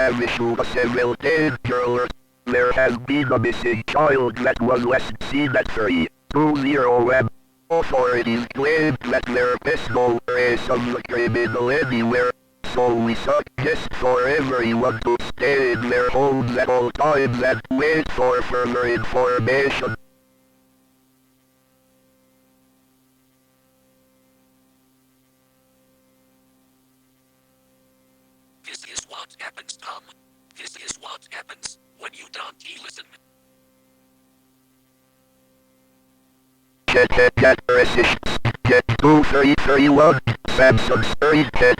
have issued a several danger. There has been a missing child that was last seen at 320 Authorities claim that there is no trace of the criminal anywhere, so we suggest for everyone to stay in their homes at all times and wait for further information. This is what happens, Tom. This is what happens when you don't listen. Get resistance. Get 2331. Samsung's 30 get